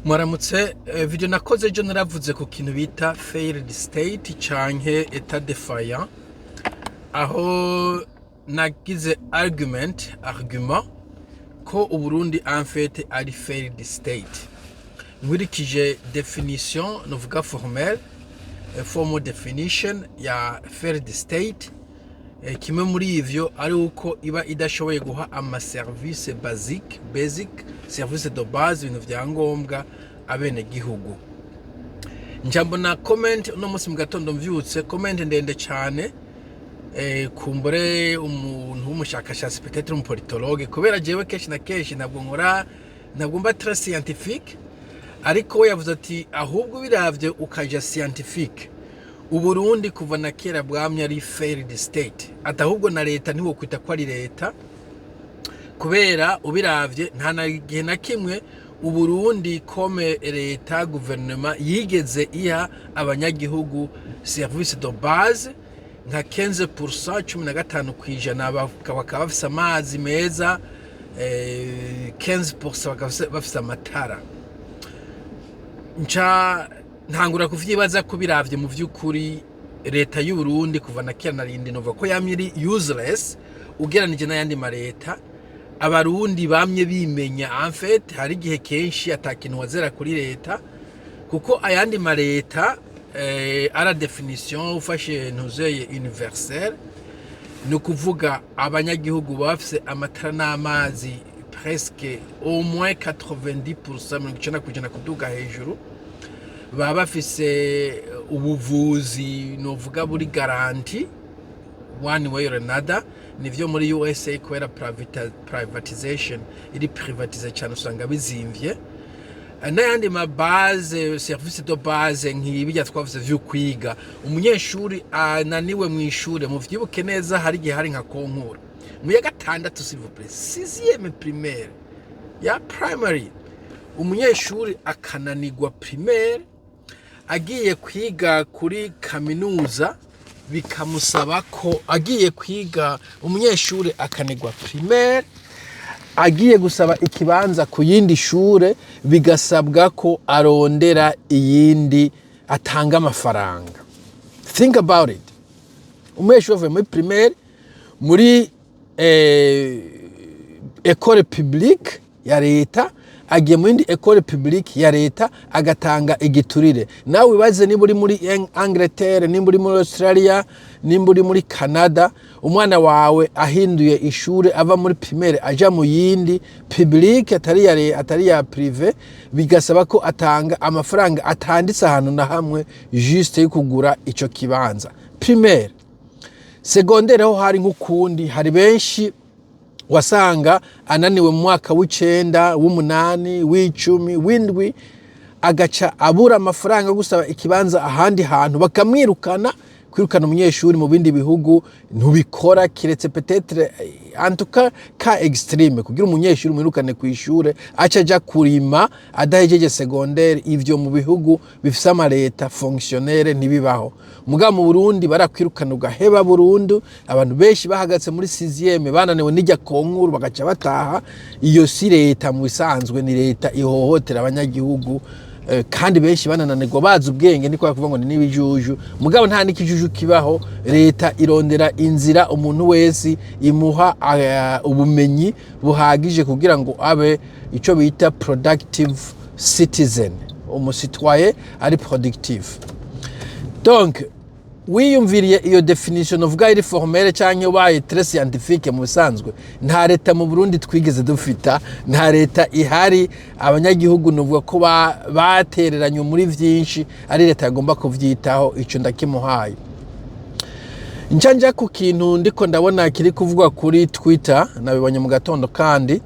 Mwaramutse video nakoze ejo naravuze ku kintu bita failed state canke etat défaillant, aho nagize argument ko Uburundi en fait ari failed state. Nkurikije definition novuga formelle, formal definition ya failed state, kimwe muri ivyo ari uko iba idashoboye guha ama service basic service de base, ibintu vya ngombwa abene gihugu. Njambona comment uno musi mu gatondo mvyutse comment ndende cyane, kumbure umuntu w'umushakashatsi peut-être umupolitologue, kubera jewe kenshi na kenshi ntabwo mba très scientifique, ariko we yavuze ati ahubwo biravye ukaja scientifique, Uburundi kuva na kera bwamye ari failed state, atahubwo na leta ntiwo kwita ko ari leta, kubera ubiravye nta na gihe na kimwe Uburundi comme leta gouvernement yigeze iha abanyagihugu service de base nka 15%, 15% bakaba bafise amazi meza, 15% bakaba bafise amatara. Ntangura kuvyibaza ko biravye mu vy'ukuri leta y'u Burundi kuva na kera narindi nova ko yamye useless ugeranije n'ayandi ma leta. Abarundi bamye bimenya en fait hari gihe kenshi atakintu wazera kuri leta, kuko ayandi ma leta ara definition ufashe ntuzeye universelle, no kuvuga abanyagihugu bafise amatara n'amazi presque au moins 90% kujana kuduga hejuru, baba bafise ubuvuzi novuga buri garanti one way or another. Nivyo muri USA kwera privatization iri privatize cyane usanga bizimvye, n'ayandi ma base service de base nk'ibijya twavuze vyo kwiga. Umunyeshuri ananiwe mu ishure, mu vyibuke neza hari gihe hari nka konkura mu ya gatandatu s'il vous plaît, 6e primaire ya primary, umunyeshuri akananirwa primaire, agiye kwiga kuri kaminuza bikamusaba ko agiye kwiga, umunyeshuri akanigwa primaire, agiye gusaba ikibanza ku yindi shure bigasabwa ko arondera iyindi atanga amafaranga. Think about it. Umunyeshuri avuye muri primaire muri école publique ya leta, agiye mu yindi école publique ya leta agatanga igiturire. Nawe wibaze niba uri muri Angleterre, niba uri muri Australia, niba uri muri Canada, umwana wawe ahinduye ishure ava muri primaire aja mu yindi publique atari ya privé, bigasaba ko atanga amafaranga atanditse ahantu na hamwe juste yo kugura ico kibanza. Primaire, secondaire ho hari nk'ukundi, hari benshi wasanga ananiwe mu mwaka w'icenda, w'umunani, w'icumi, w'indwi, agaca abura amafaranga gusaba ikibanza ahandi hantu, bakamwirukana. Kwirukana umunyeshuri mu bindi bihugu ntubikora, kiretse peut-être en tout cas extreme, kugira umunyeshuri mwirukane ku ishure acaja kurima adahejeje secondaire. Ivyo mu bihugu bifise ama leta fonctionnaire ntibibaho. Mugabo mu Burundi barakwirukana ugaheba burundu. Abantu benshi bahagatse muri 6e bananiwe n'ijya konkuru bagaca bataha. Iyo si leta mu bisanzwe, ni leta ihohotera abanyagihugu, kandi benshi banananirwa bazi ubwenge, niko bakuvuga ngo ni nibijuju. Mugabo nta nikijuju kibaho, leta irondera inzira umuntu wese imuha ubumenyi buhagije kugira ngo abe ico bita productive citizen, umusitwaye ari productive. Donc wiyumviriye iyo definition uvuga iri formelle canke ubaye très scientifique, mu bisanzwe nta leta mu Burundi twigeze dufita, nta leta ihari. Abanyagihugu nuvuga ko batereranye muri vyinshi, ari leta yagomba kuvyitaho. Ico ndakimuhaye. Njanja ku kintu ndiko ndabona kiri kuvugwa kuri Twitter, nabibonye mu gatondo, kandi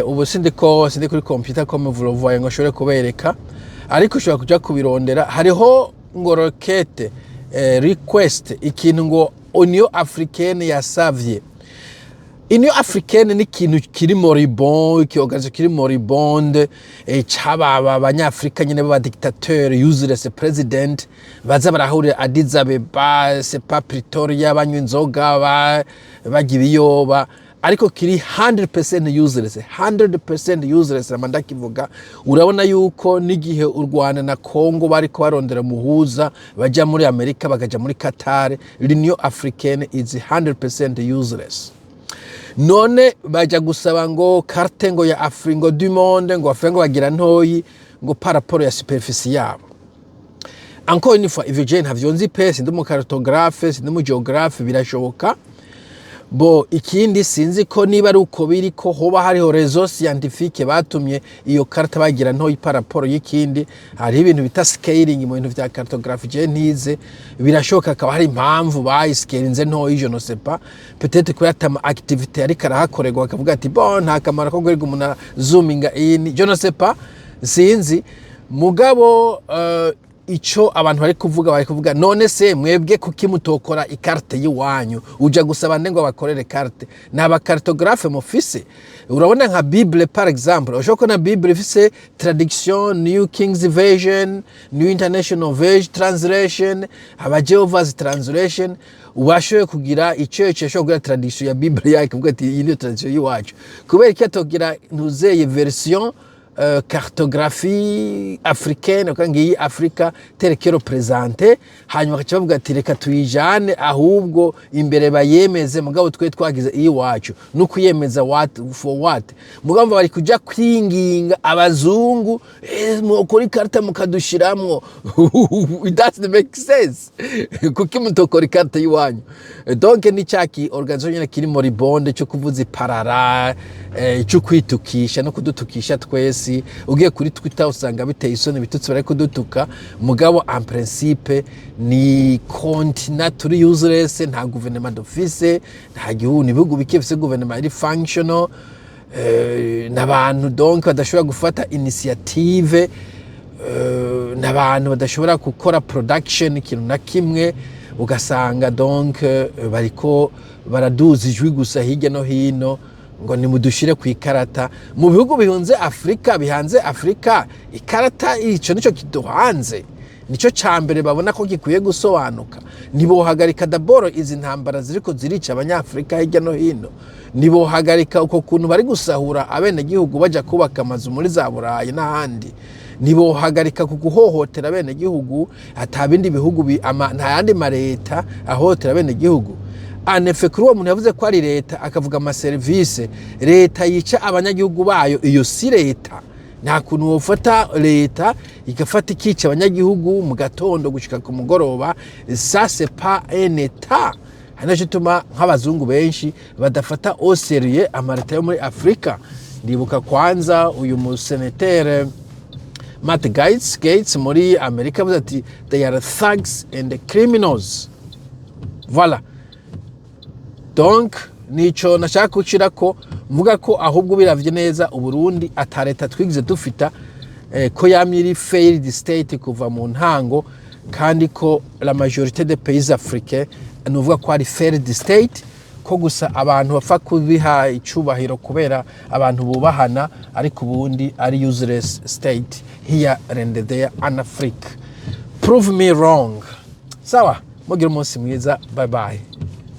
ubu sindi kuri computer comme vous le voyez ngo shobore kubereka, ariko ushobora kuja kubirondera. Hariho ngo roquette request ikintu ngo Union Africaine yasavye. Union Africaine ni ikintu kiri moribond, ikiorganizo kiri moribond, c'aba abanyafrika nyene baba dictateur, useless president, baza barahurira Addis Abeba, c'est pas Pretoria, banywa inzoga, bagira ibiyoba. ariko kiri 100% useless, 100% useless. Ramanda kivuga urabona yuko n'igihe u Rwanda na Congo bariko barondera muhuza baja muri Amerika bakaja muri Qatar, l'Union Africaine is 100% useless. None baja gusaba ngo carte ngo ya Afrique ngo du monde ngo Afrique ngo bagira ntoyi ngo par rapport ya superficie yabo. Encore une fois, ivyo je ntavyonzi pe, sindi mu cartographe, sindi mu geographe, birashoboka. Bo ikindi sinzi ko niba ari uko biri ko hoba hariho réseau scientifique batumye iyo carte bagira ntoyi par rapport y'ikindi. Hari ibintu bita scaling mu bintu vya cartographie je ntize, birashoboka akaba hari impamvu bayiscalinze ntoyi, je ne sais pas. Peut-être ko yatama activité ari karahakorerwa akavuga ati bon nta kamaro ko gwega umuntu zoominga in, je ne sais pas, sinzi. Mugabo ico abantu bari kuvuga none se mwebwe kuki mutokora ikarte yiwanyu uja gusaba ndengo bakorere carte n'aba cartographe mufise. Urabona nka Bible par exemple, ushoko na Bible ifise traduction, New King's Version, New International Version translation, aba Jehovah's translation. Ubashoye kugira ico cyo kugira traduction ya Bible yake kuvuga ati iyi ni traduction yiwacu, kubera ko atogira ntuzeye version cartographie africaine ukangiye Afrika tel que représenter, hanyuma bavuga ati reka tuyijane ahubwo imbere bayemeze mugabo twe twagize iyi wacu no kuyemeza what for what. Mugabo bari kuja kwinginga abazungu kuri carte mukadushiramwo. It doesn't make sense. Kuki mutokora carte yiwanyu? Donc ni chaki organisation kiri muri bonde cyo kuvuza iparara, cyo kwitukisha no kudutukisha twese. Ugiye kuri Twitter usanga biteye isoni bitutse bari kudutuka, mugabo en principe ni continent turi useless, nta gouvernement d'office, nta gihugu nibihugu bikefise gouvernement iri functional, n'abantu donc badashobora gufata initiative, n'abantu badashobora gukora production ikintu na kimwe, ugasanga donc bariko baraduza ijwi gusa hirya no hino ngo nimudushire ku ikarata. Mu bihugu bihunze Afrika, bihanze Afrika, ikarata ico nico kiduhanze, nico cambere babona ko gikwiye gusobanuka. Nibohagarika daboro izi ntambara ziriko zirica abanyafrika hirya no hino, nibohagarika uko kuntu bari gusahura abene gihugu baja kubaka amazu muri za Burayi n'ahandi, nibohagarika kuguhohotera abene gihugu atabindi bihugu nta yandi mareta ahohotera abene gihugu. Anefe kuri uwo muntu yavuze ko ari leta akavuga ama service, leta yica abanyagihugu bayo, iyo si leta. Nta kuntu wofata leta igafata ikica abanyagihugu mu gatondo gushika ku mugoroba, ça c'est pas un état. Hanaje tuma nk'abazungu benshi badafata au sérieux amareta yo muri Afrika. Ndibuka kwanza uyu musenatere Matt Gaetz muri Amerika avuze ati they are thugs and criminals. Voilà. Donc nico nashaka kucira ko mvuga ko ahubwo biravye neza Uburundi atareta twigize dufita, ko yamiri failed state kuva mu ntango, kandi ko la majorité des pays africains nuvuga ko ari failed state, ko gusa abantu bapfa kubiha icubahiro kubera abantu bubahana, ariko ubundi ari useless state here and there in Africa. Prove me wrong. Sawa, mugira umunsi mwiza, bye bye.